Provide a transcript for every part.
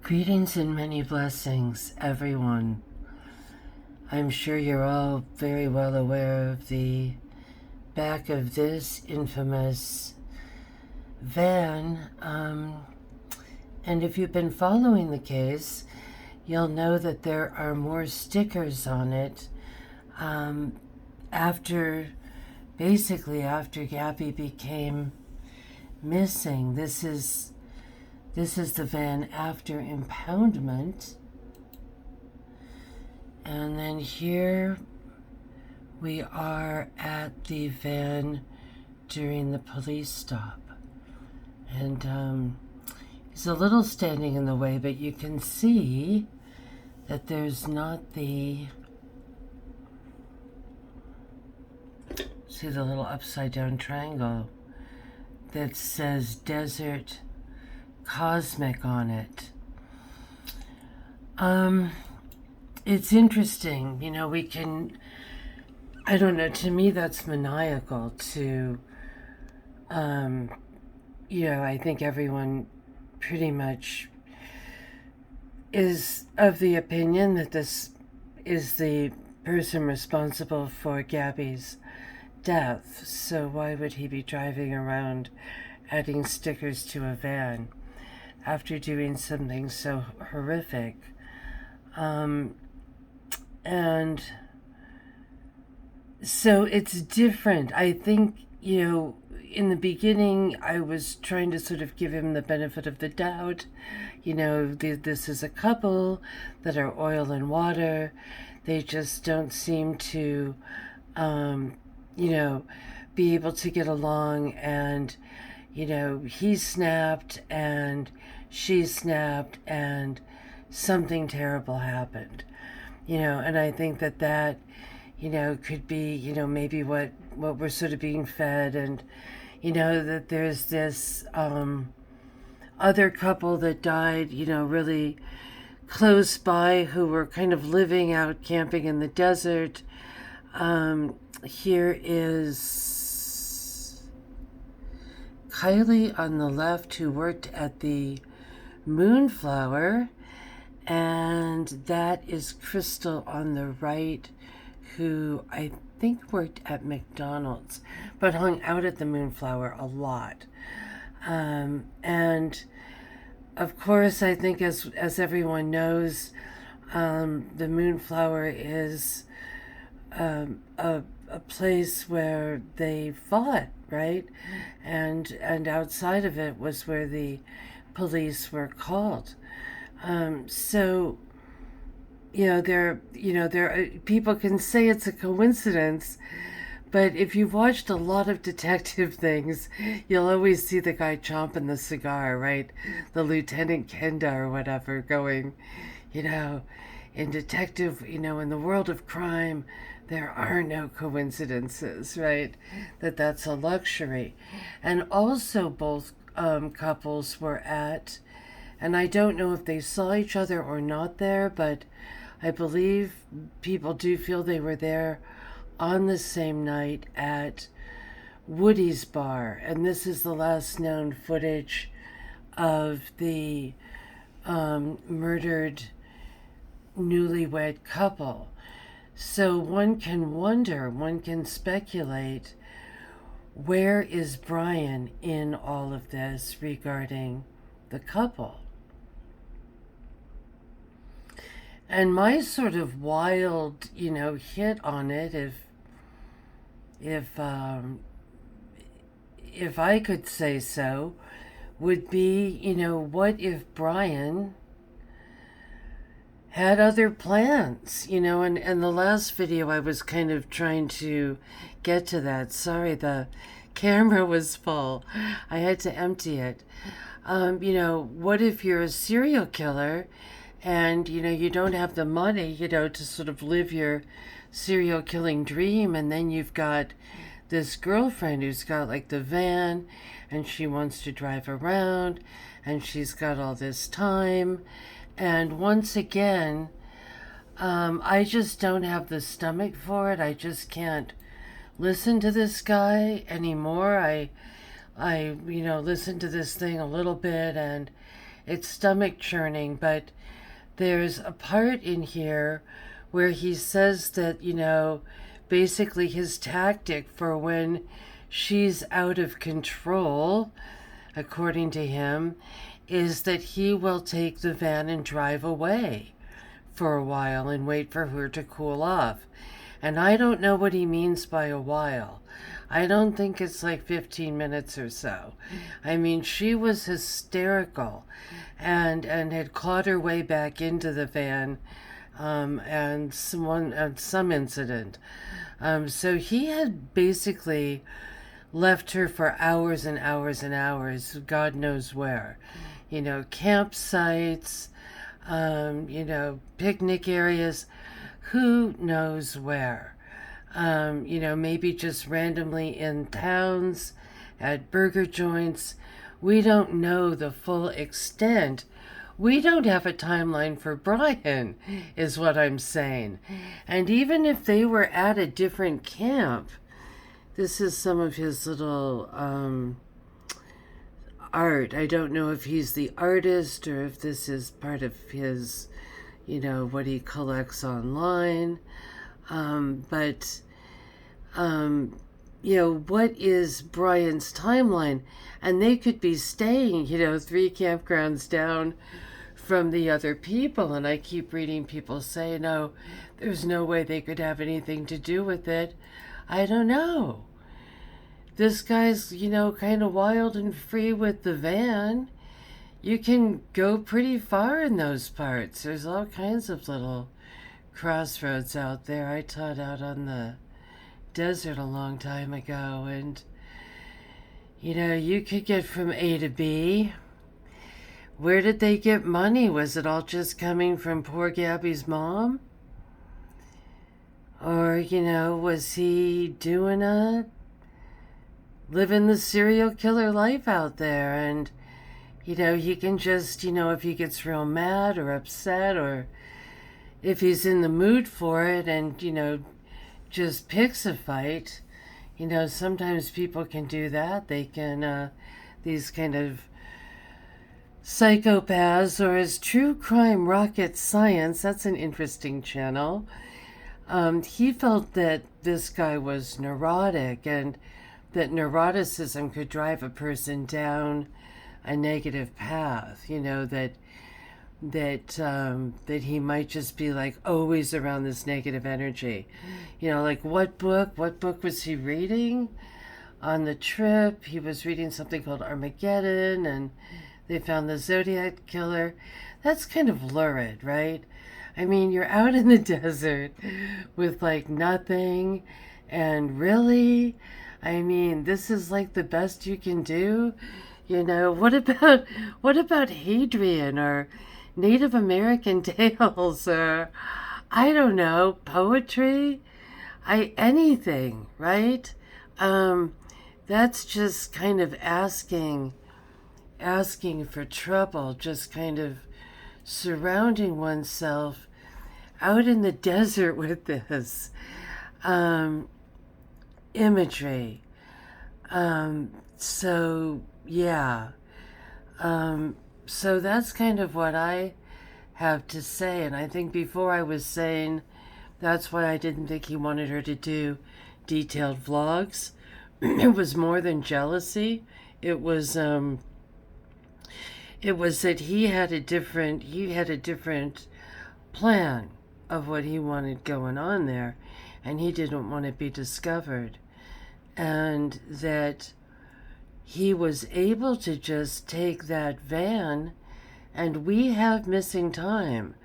Greetings and many blessings, everyone. I'm sure you're all very well aware of the back of this infamous van. And if you've been following the case, you'll know that there are more stickers on it after Gabby became missing. This is the van after impoundment. And then here we are at the van during the police stop. And he's a little standing in the way, but you can see that there's not the... See the little upside down triangle that says Desert Cosmic on it. It's interesting, we can, I don't know, to me that's maniacal to, I think everyone pretty much is of the opinion that this is the person responsible for Gabby's death. So why would he be driving around adding stickers to a van after doing something so horrific? And so it's different. I think, in the beginning, I was trying to sort of give him the benefit of the doubt. This is a couple that are oil and water. They just don't seem to, be able to get along. And, he snapped and she snapped and something terrible happened. And I think that could be, maybe what we're sort of being fed. And, that there's this other couple that died, really close by, who were kind of living out camping in the desert. Here is Kylie on the left, who worked at the Moonflower. And that is Crystal on the right, who I think worked at McDonald's, but hung out at the Moonflower a lot. And of course, I think as everyone knows, the Moonflower is a place where they fought, right? And outside of it was where the police were called. So, there people can say it's a coincidence, but if you've watched a lot of detective things, you'll always see the guy chomping the cigar, right? The Lieutenant Kenda or whatever going, in detective, in the world of crime, there are no coincidences, right? That's a luxury. And also both couples were at... And I don't know if they saw each other or not there, but I believe people do feel they were there on the same night at Woody's Bar. And this is the last known footage of the murdered newlywed couple. So one can speculate, where is Brian in all of this regarding the couple? And my sort of wild, hit on it, if I could say so, would be, what if Brian had other plans, and the last video I was kind of trying to get to that. Sorry, the camera was full. I had to empty it. What if you're a serial killer and, you don't have the money, to sort of live your serial killing dream, and then you've got this girlfriend who's got like the van and she wants to drive around and she's got all this time. And once again, I just don't have the stomach for it. I just can't listen to this guy anymore. I listened to this thing a little bit, and it's stomach churning, but there's a part in here where he says that, basically his tactic for when she's out of control, according to him, is that he will take the van and drive away for a while and wait for her to cool off. And I don't know what he means by a while. I don't think it's like 15 minutes or so. I mean, she was hysterical and had clawed her way back into the van, and some incident. So he had basically left her for hours and hours and hours, God knows where. Campsites, picnic areas, who knows where. Maybe just randomly in towns, at burger joints. We don't know the full extent. We don't have a timeline for Brian, is what I'm saying. And even if they were at a different camp, this is some of his little art. I don't know if he's the artist or if this is part of his, what he collects online. But what is Brian's timeline? And they could be staying, 3 campgrounds down from the other people. And I keep reading people say, no, there's no way they could have anything to do with it. I don't know. This guy's, kind of wild and free with the van. You can go pretty far in those parts. There's all kinds of little crossroads out there. I taught out on the desert a long time ago, and you could get from A to B. Where did they get money? Was it all just coming from poor Gabby's mom? Or, was he living the serial killer life out there? And, he can just, if he gets real mad or upset, or if he's in the mood for it and, just picks a fight. Sometimes people can do that. They can, these kind of psychopaths, or as True Crime Rocket Science, that's an interesting channel. He felt that this guy was neurotic and that neuroticism could drive a person down a negative path, that he might just be like always around this negative energy. Like what book was he reading on the trip? He was reading something called Armageddon, and they found the Zodiac killer. That's kind of lurid, right? I mean, you're out in the desert with like nothing, and really, I mean, this is like the best you can do. What about Hadrian or Native American tales, or I don't know, poetry, anything, right? That's just kind of asking for trouble, just kind of surrounding oneself out in the desert with this imagery. So yeah. So that's kind of what I have to say. And I think before I was saying that's why I didn't think he wanted her to do detailed vlogs. It was more than jealousy. It was that he had a different plan of what he wanted going on there, and he didn't want to be discovered. And that he was able to just take that van, and we have missing time.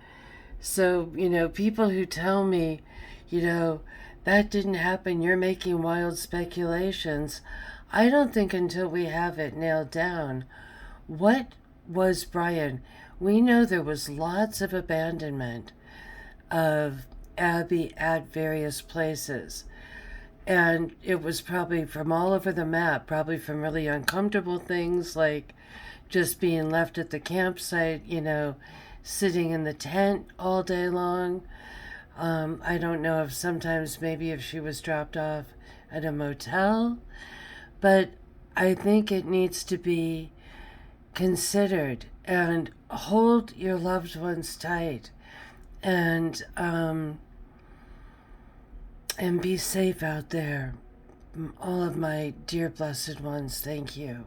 So, people who tell me, that didn't happen, you're making wild speculations. I don't think until we have it nailed down. What was Brian? We know there was lots of abandonment of Abby at various places. And it was probably from all over the map, probably from really uncomfortable things like just being left at the campsite, sitting in the tent all day long. I don't know if sometimes maybe if she was dropped off at a motel, but I think it needs to be considered, and hold your loved ones tight, and be safe out there. All of my dear blessed ones, thank you.